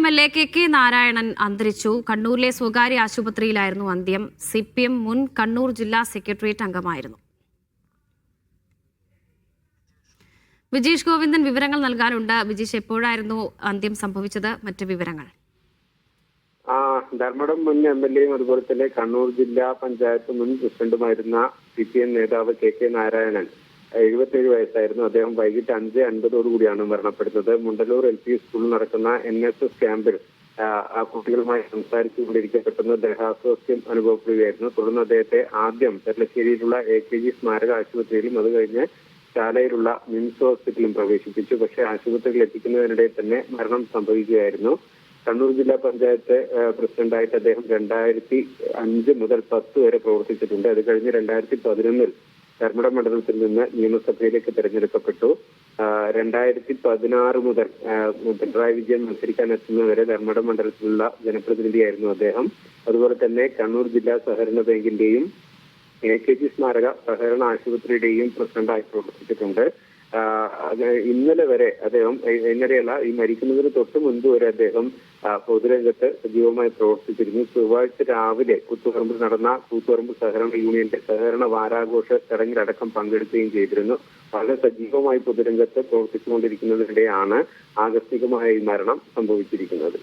MLA KK Narayanan അന്തരിച്ചു. കണ്ണൂരിലെ സ്വകാര്യ ആശുപത്രിയിലായിരുന്നു അന്ത്യം. CPM മുൻ കണ്ണൂർ ജില്ലാ സെക്രട്ടേറിയറ്റ് അംഗമായിരുന്നു. വിജീഷ് ഗോവിന്ദൻ വിവരങ്ങൾ നൽകാനുണ്ട്. വിജീഷ്, എപ്പോഴായിരുന്നു അന്ത്യം സംഭവിച്ചത്? മറ്റു വിവരങ്ങൾ. ധർമ്മടം മുൻ MLAയും അതുപോലെ തന്നെ കണ്ണൂർ ജില്ലാ പഞ്ചായത്ത് മുൻ പ്രസിഡന്റുമായിരുന്ന CPM നേതാവ് KK നാരായണൻ 77 വയസ്സായിരുന്നു. അദ്ദേഹം വൈകിട്ട് 5:50 മരണപ്പെടുന്നത്. മുണ്ടലൂർ LP സ്കൂളിൽ നടക്കുന്ന NSS ക്യാമ്പിൽ കുട്ടികളുമായി സംസാരിച്ചുകൊണ്ടിരിക്കെ പെട്ടെന്ന് ദേഹാസ്വാസ്ഥ്യം അനുഭവപ്പെടുകയായിരുന്നു. തുടർന്ന് അദ്ദേഹത്തെ ആദ്യം ചെർലശ്ശേരിയിലുള്ള AKG സ്മാരക ആശുപത്രിയിലും അത് കഴിഞ്ഞ് ചാലയിലുള്ള മിംസ് ഹോസ്പിറ്റലിലും പ്രവേശിപ്പിച്ചു. പക്ഷേ ആശുപത്രിയിൽ എത്തിക്കുന്നതിനിടെ തന്നെ മരണം സംഭവിക്കുകയായിരുന്നു. കണ്ണൂർ ജില്ലാ പഞ്ചായത്ത് പ്രസിഡന്റായിട്ട് അദ്ദേഹം 2005 മുതൽ 10 വരെ പ്രവർത്തിച്ചിട്ടുണ്ട്. അത് കഴിഞ്ഞ് 2011 ധർമ്മടം മണ്ഡലത്തിൽ നിന്ന് നിയമസഭയിലേക്ക് തെരഞ്ഞെടുക്കപ്പെട്ടു. 2016 മുതൽ പിണറായി വിജയൻ മത്സരിക്കാൻ എത്തുന്നവരെ ധർമ്മടം മണ്ഡലത്തിലുള്ള ജനപ്രതിനിധിയായിരുന്നു അദ്ദേഹം. അതുപോലെ തന്നെ കണ്ണൂർ ജില്ലാ സഹകരണ ബാങ്കിന്റെയും AKG സ്മാരക സഹകരണ ആശുപത്രിയുടെയും പ്രസിഡന്റായി പ്രവർത്തിച്ചിട്ടുണ്ട്. ഇന്നലെ വരെ അദ്ദേഹം, ഇന്നലെയല്ല, ഈ മരിക്കുന്നതിന് തൊട്ട് മുൻപ് വരെ അദ്ദേഹം പൊതുരംഗത്ത് സജീവമായി പ്രവർത്തിച്ചിരുന്നു. ചൊവ്വാഴ്ച രാവിലെ കൂത്തുപറമ്പിൽ നടന്ന കൂത്തുപറമ്പ് സഹകരണ യൂണിയന്റെ സഹകരണ വാരാഘോഷ ചടങ്ങിലടക്കം പങ്കെടുക്കുകയും ചെയ്തിരുന്നു. വളരെ സജീവമായി പൊതുരംഗത്ത് പ്രവർത്തിച്ചുകൊണ്ടിരിക്കുന്നതിനിടെയാണ് ആകസ്മികമായ ഈ മരണം സംഭവിച്ചിരിക്കുന്നത്.